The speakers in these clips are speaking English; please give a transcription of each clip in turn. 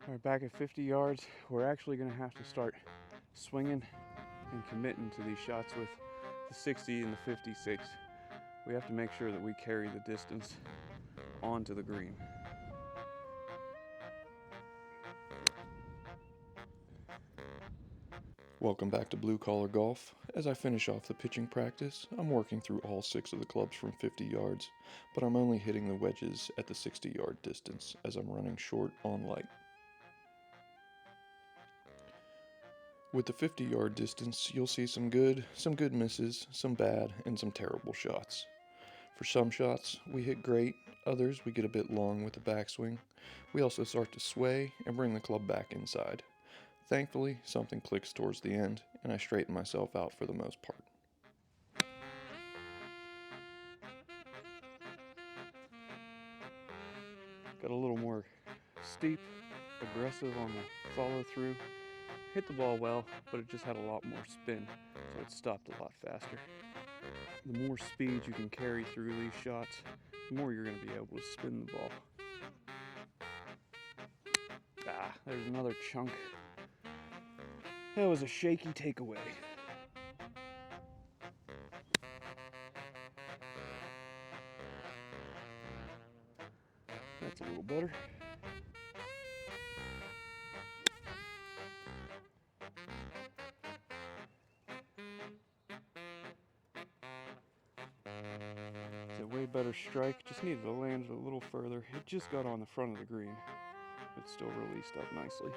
All right, back at 50 yards, we're actually going to have to start swinging and committing to these shots with the 60 and the 56. We have to make sure that we carry the distance onto the green. Welcome back to Blue Collar Golf. As I finish off the pitching practice, I'm working through all 6 of the clubs from 50 yards, but I'm only hitting the wedges at the 60-yard distance as I'm running short on light. With the 50-yard distance, you'll see some good misses, some bad, and some terrible shots. For some shots, we hit great, others we get a bit long with the backswing. We also start to sway and bring the club back inside. Thankfully, something clicks towards the end, and I straighten myself out for the most part. Got a little more steep, aggressive on the follow through. Hit the ball well, but it just had a lot more spin, so it stopped a lot faster. The more speed you can carry through these shots, the more you're going to be able to spin the ball. There's another chunk. That was a shaky takeaway. That's a little better. It's a way better strike. Just needed to land it a little further. It just got on the front of the green. It still released up nicely.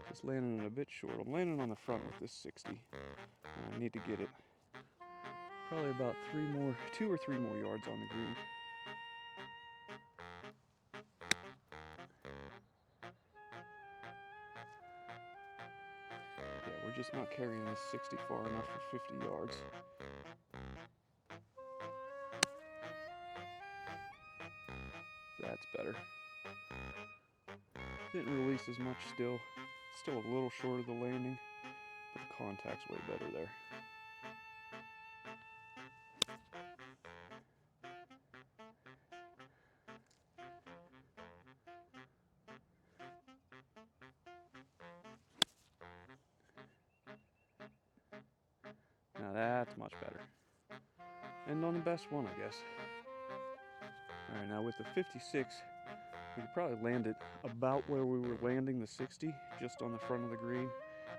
Just landing it a bit short. I'm landing on the front with this 60. And I need to get it probably about 2 or 3 more yards on the green. Yeah, we're just not carrying this 60 far enough for 50 yards. That's better. Didn't release as much still. Still a little short of the landing, but the contact's way better there. Now that's much better. And on the best one, I guess. Alright, now with the 56, we could probably land it about where we were landing the 60, just on the front of the green,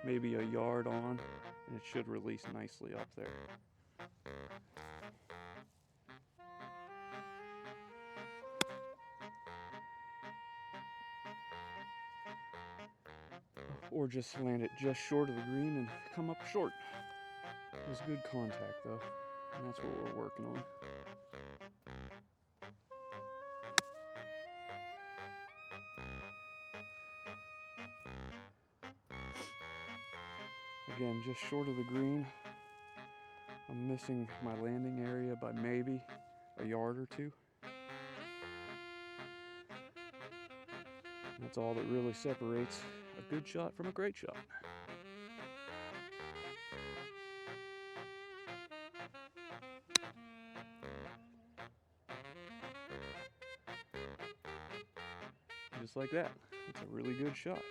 maybe a yard on, and it should release nicely up there. Or just land it just short of the green and come up short. It was good contact though, and that's what we're working on. Again, just short of the green. I'm missing my landing area by maybe a yard or 2. That's all that really separates a good shot from a great shot. Just like that. It's a really good shot.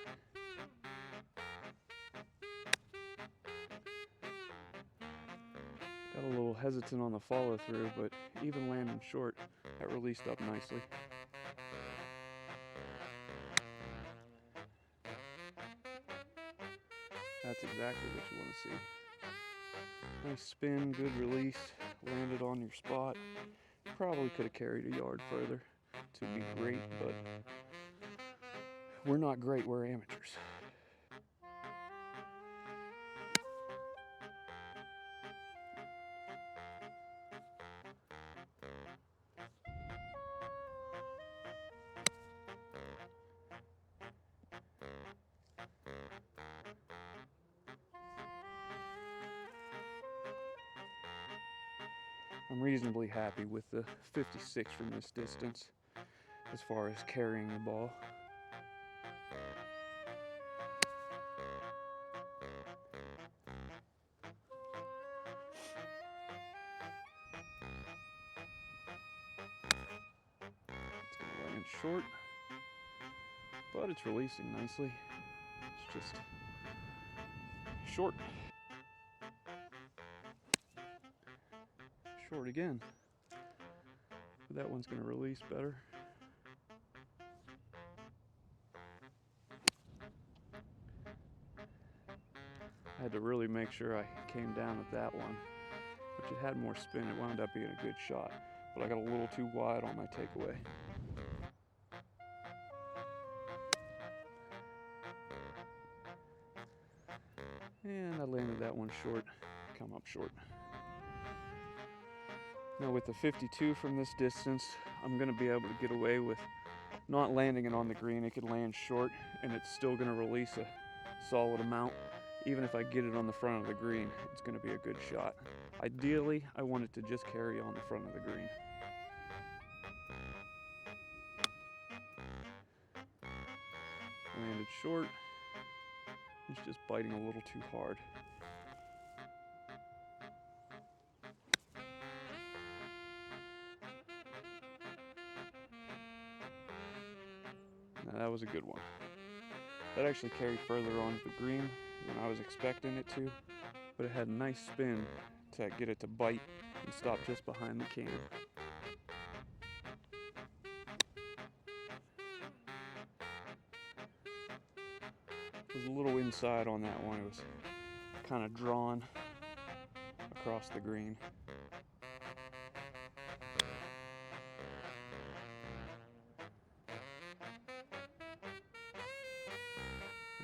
Got a little hesitant on the follow through, but even landing short, that released up nicely. That's exactly what you want to see. Nice spin, good release, landed on your spot. Probably could have carried a yard further to be great, but we're not great, we're amateurs. I'm reasonably happy with the 56 from this distance as far as carrying the ball. short, but it's releasing nicely. It's just short. Short again. But that one's going to release better. I had to really make sure I came down with that one, which it had more spin. It wound up being a good shot, but I got a little too wide on my takeaway. And I landed that one short, come up short. Now with the 52 from this distance, I'm going to be able to get away with not landing it on the green. It could land short and it's still going to release a solid amount. Even if I get it on the front of the green, it's going to be a good shot. Ideally, I want it to just carry on the front of the green. Landed short. It's just biting a little too hard. Now that was a good one. That actually carried further onto the green than I was expecting it to, but it had a nice spin to get it to bite and stop just behind the can. It was a little inside on that one. It was kind of drawn across the green.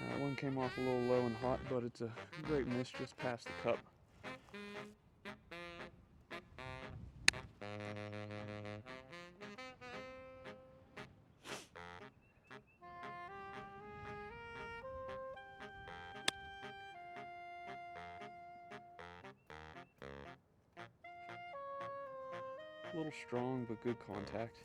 That one came off a little low and hot, but it's a great miss just past the cup. A little strong, but good contact.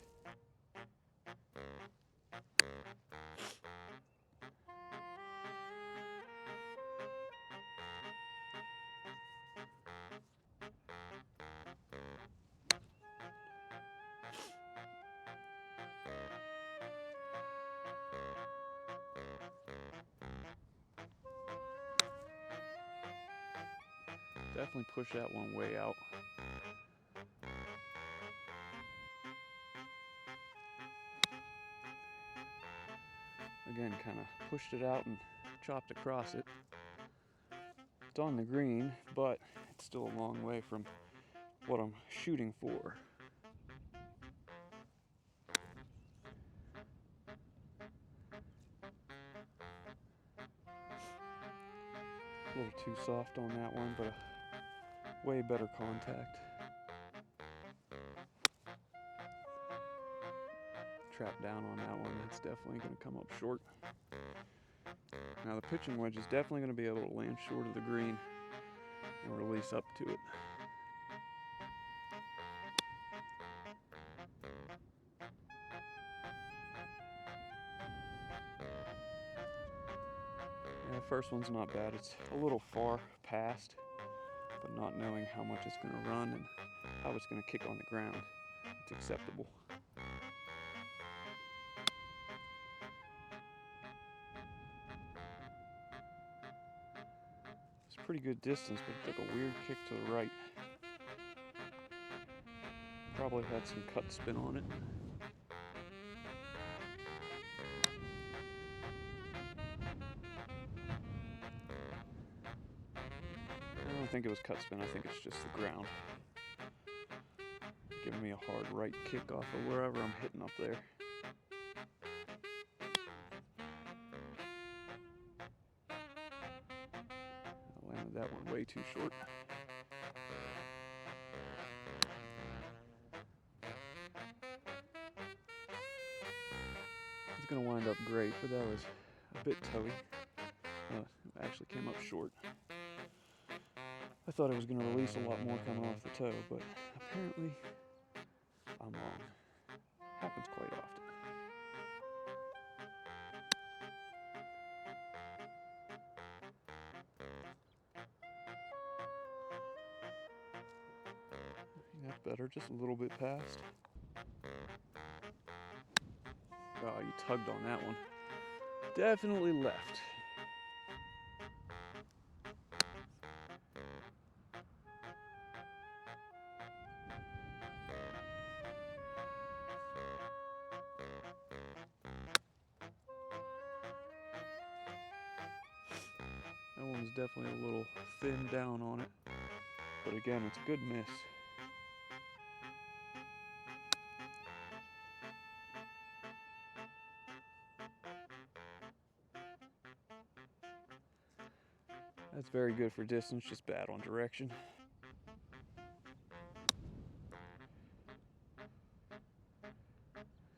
Definitely push that one way out. Again, kind of pushed it out and chopped across it. It's on the green, but it's still a long way from what I'm shooting for. A little too soft on that one, but a way better contact. Trap down on that one, that's definitely going to come up short. Now the pitching wedge is definitely going to be able to land short of the green and release up to it. Yeah, the first one's not bad. It's a little far past, but not knowing how much it's going to run and how it's going to kick on the ground, it's acceptable. It's a pretty good distance, but it took a weird kick to the right. Probably had some cut spin on it. I don't think it was cut spin, I think it's just the ground. Giving me a hard right kick off of wherever I'm hitting up there. I landed that one way too short. It's going to wind up great, but that was a bit toey. It actually came up short. I thought it was going to release a lot more coming off the toe, but apparently I'm wrong. Happens quite often. That's better, just a little bit past. Oh, you tugged on that one. Definitely left. That one was definitely a little thin down on it. But again, it's a good miss. That's very good for distance, just bad on direction.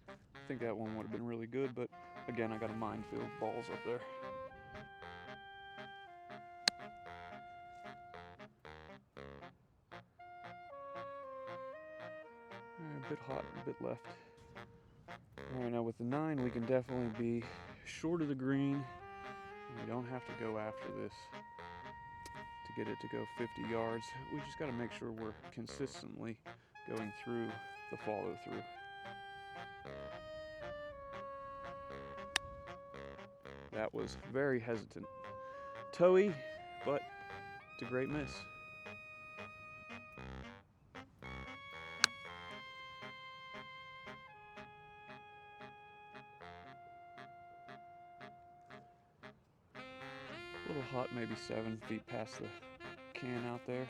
I think that one would have been really good, but again, I got a minefield of balls up there. A bit hot, a bit left. Alright, now with the 9, we can definitely be short of the green. We don't have to go after this to get it to go 50 yards. We just got to make sure we're consistently going through the follow through. That was very hesitant. Toey, but it's a great miss. A little hot, maybe 7 feet past the can out there.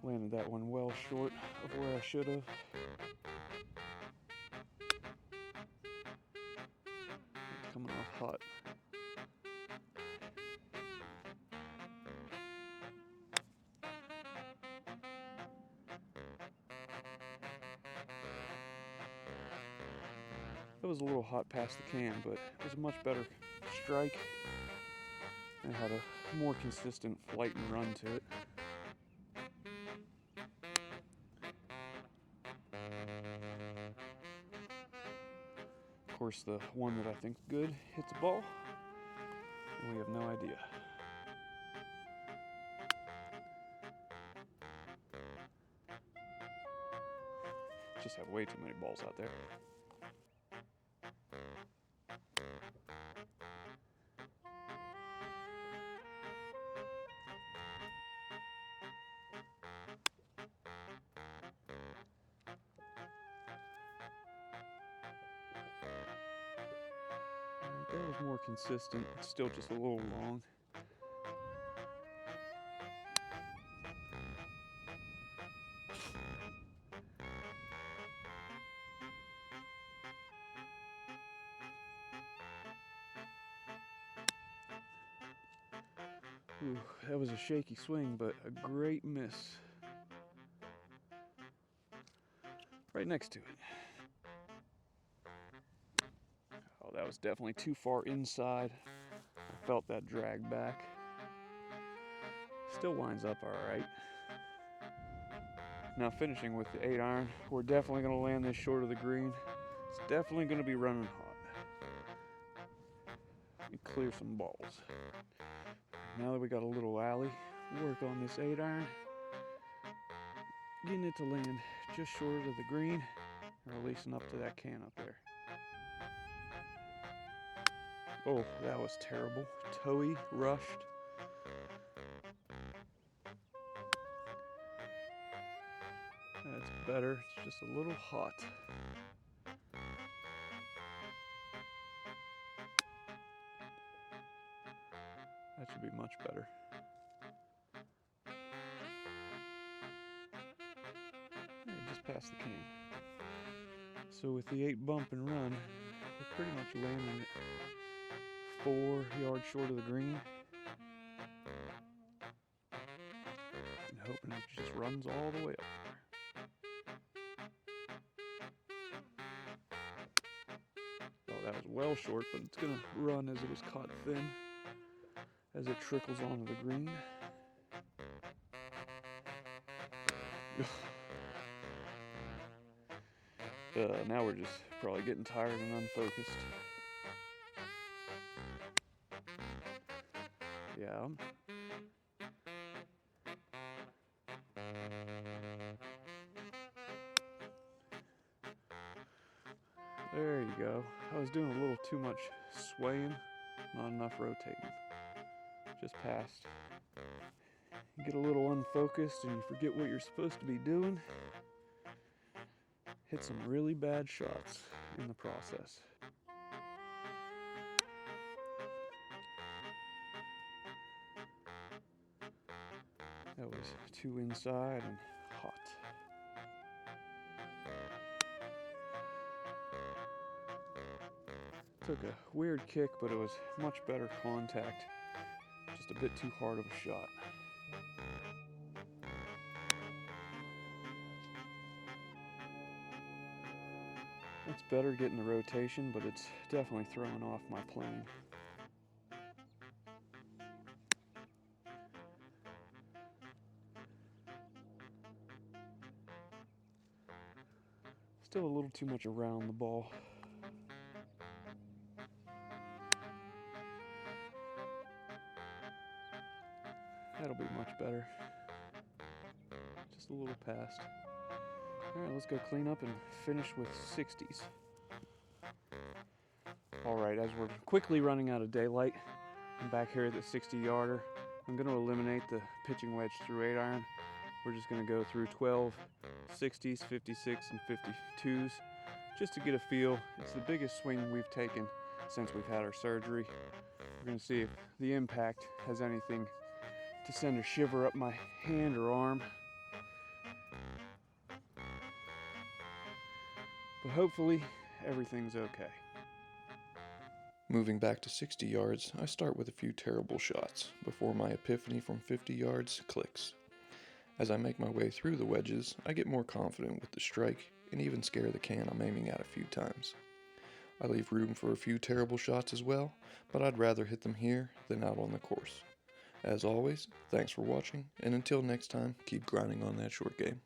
Landed that one well short of where I should have. It's coming off hot. It was a little hot past the can, but it was a much better strike. It had a more consistent flight and run to it. Of course, the one that I think's good hits a ball, and we have no idea. Just have way too many balls out there. That was more consistent. It's still just a little long. Ooh, that was a shaky swing, but a great miss. Right next to it. Oh, that was definitely too far inside. I felt that drag back. Still winds up all right. Now finishing with the 8-iron, we're definitely going to land this short of the green. It's definitely going to be running hot. And clear some balls. Now that we got a little alley, work on this 8-iron. Getting it to land just short of the green, releasing up to that can up there. Oh, that was terrible. Toey rushed. That's better. It's just a little hot. That should be much better. Yeah, just past the can. So with the 8 bump and run, we're pretty much landing it 4 yards short of the green. And hoping it just runs all the way up there. Oh, that was well short, but it's going to run as it was caught thin as it trickles onto the green. Now we're just probably getting tired and unfocused. Yeah, There you go. I was doing a little too much swaying, not enough rotating. Just passed. You get a little unfocused and you forget what you're supposed to be doing. Hit some really bad shots in the process. That was too inside and hot. Took a weird kick, but it was much better contact. Just a bit too hard of a shot. It's better getting the rotation, but it's definitely throwing off my playing. Still a little too much around the ball. That'll be much better. Just a little past. Alright, let's go clean up and finish with 60s. Alright, as we're quickly running out of daylight, I'm back here at the 60-yarder. I'm going to eliminate the pitching wedge through 8-iron. We're just going to go through 12, 60s, 56, and 52s just to get a feel. It's the biggest swing we've taken since we've had our surgery. We're going to see if the impact has anything to send a shiver up my hand or arm. But hopefully everything's okay. Moving back to 60 yards, I start with a few terrible shots before my epiphany from 50 yards clicks. As I make my way through the wedges, I get more confident with the strike and even scare the can I'm aiming at a few times. I leave room for a few terrible shots as well, but I'd rather hit them here than out on the course. As always, thanks for watching, and until next time, keep grinding on that short game.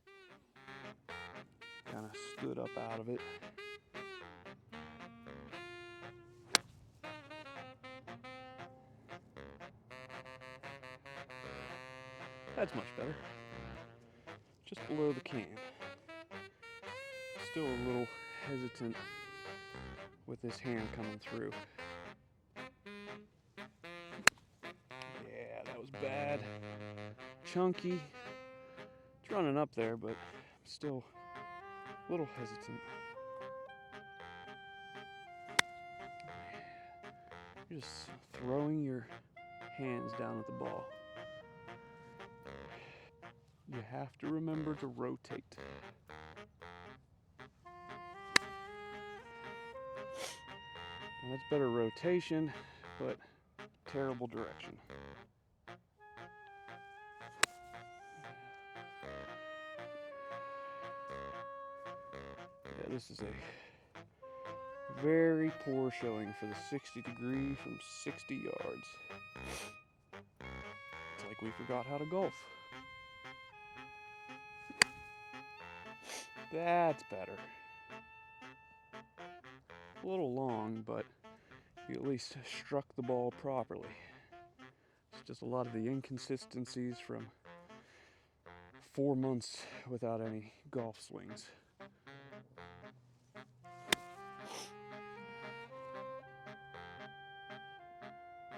Kind of stood up out of it. That's much better. Just below the can. Still a little hesitant with this hand coming through. Yeah, that was bad. Chunky. It's running up there, but I'm still a little hesitant. You're just throwing your hands down at the ball. You have to remember to rotate. Now that's better rotation, but terrible direction. Yeah, this is a very poor showing for the 60 degree from 60 yards. It's like we forgot how to golf. That's better. A little long, but you at least struck the ball properly. It's just a lot of the inconsistencies from 4 months without any golf swings.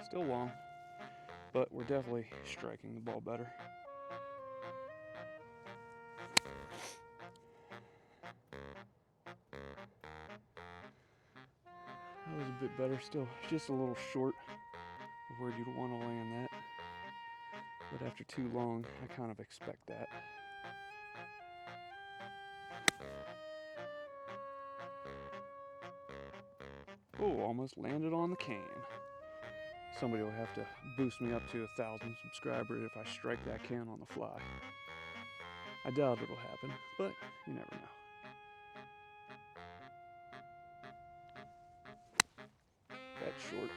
Still long, but we're definitely striking the ball better. That was a bit better, still just a little short of where you'd want to land that. But after too long, I kind of expect that. Oh, almost landed on the can. Somebody will have to boost me up to 1,000 subscribers if I strike that can on the fly. I doubt it'll happen, but you never know. That's short.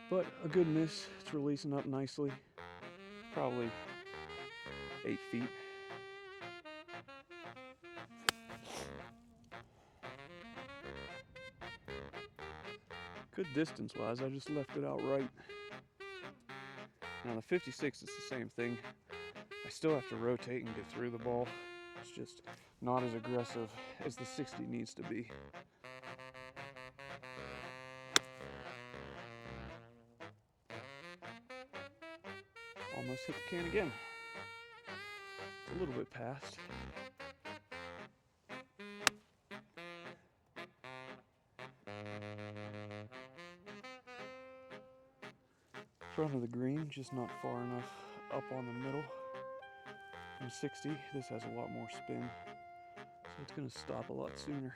But a good miss. It's releasing up nicely. Probably 8 feet. Good distance-wise, I just left it out right. Now the 56 is the same thing. I still have to rotate and get through the ball. It's just not as aggressive as the 60 needs to be. Almost hit the can again. A little bit past. Front of the green, just not far enough up on the middle. From 60, this has a lot more spin, so it's going to stop a lot sooner.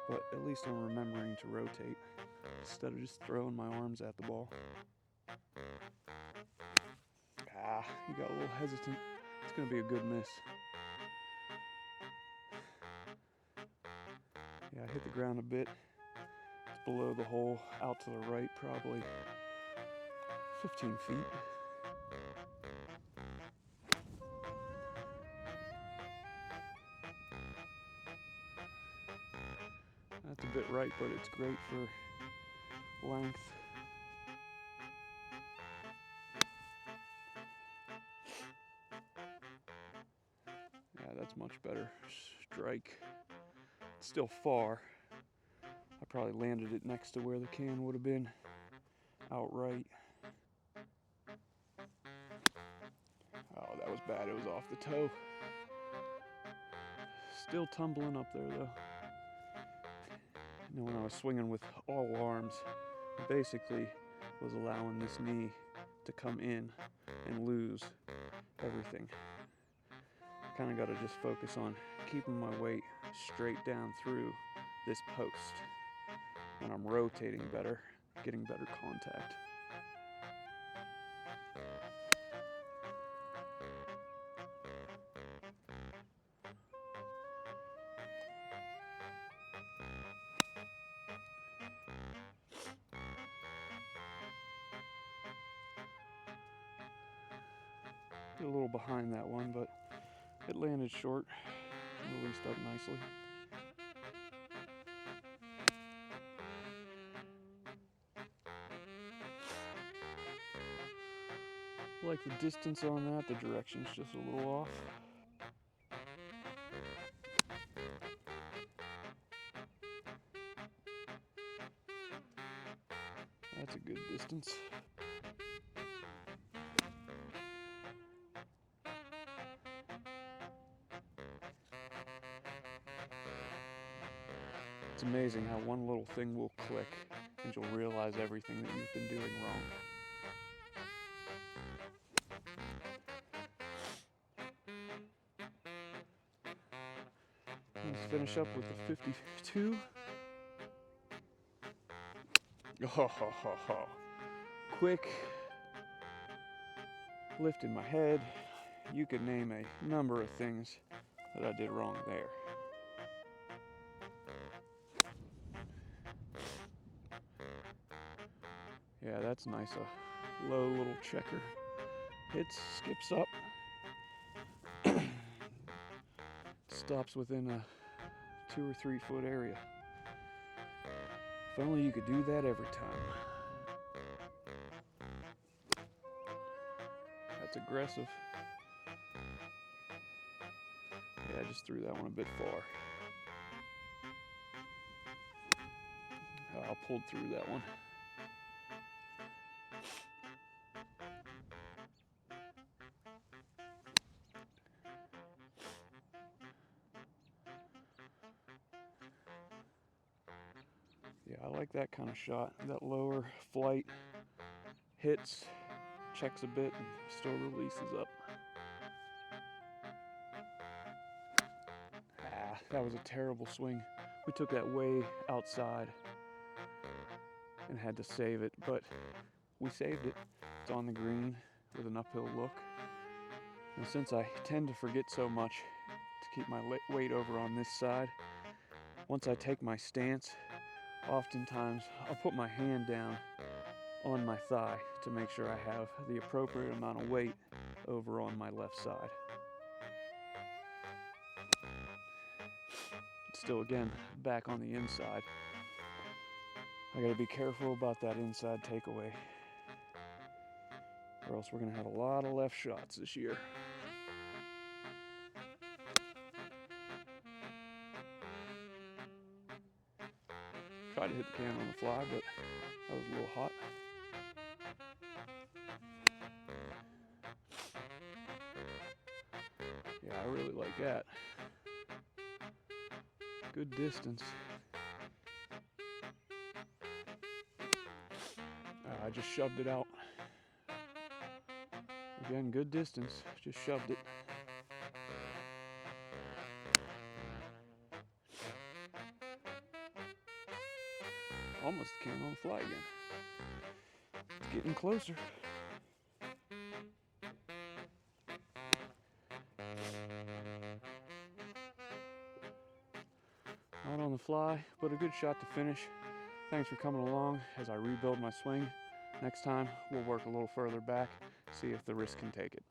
But at least I'm remembering to rotate instead of just throwing my arms at the ball. You got a little hesitant. It's going to be a good miss. Yeah, I hit the ground a bit. It's below the hole, out to the right, probably 15 feet. That's a bit right, but it's great for length. Yeah, that's much better. Strike. It's still far. I probably landed it next to where the can would have been. Outright. Oh, that was bad. It was off the toe. Still tumbling up there, though. And when I was swinging with all arms, I basically was allowing this knee to come in and lose everything. Kind of got to just focus on keeping my weight straight down through this post. When I'm rotating better, getting better contact. A little behind that one, but it landed short, released up nicely. Like the distance on that, the direction's just a little off. That's a good distance. It's amazing how one little thing will click and you'll realize everything that you've been doing wrong. Let's finish up with the 52. Quick lift in my head. You could name a number of things that I did wrong there. Yeah, that's nice. A low little checker. Hits, skips up. Stops within a 2 or 3 foot area. If only you could do that every time. That's aggressive. Yeah, I just threw that one a bit far. I pulled through that one. Yeah, I like that kind of shot. That lower flight hits, checks a bit, and still releases up. That was a terrible swing. We took that way outside and had to save it, but we saved it. It's on the green with an uphill look. And since I tend to forget so much to keep my weight over on this side, once I take my stance, oftentimes I'll put my hand down on my thigh to make sure I have the appropriate amount of weight over on my left side. Still, again, back on the inside. I gotta be careful about that inside takeaway, or else we're gonna have a lot of left shots this year. Tried to hit the can on the fly, but that was a little hot. Yeah, I really like that. Good distance. I just shoved it out. Again, good distance. Just shoved it. Almost the can on the fly again. It's getting closer. Not on the fly, but a good shot to finish. Thanks for coming along as I rebuild my swing. Next time, we'll work a little further back, see if the wrist can take it.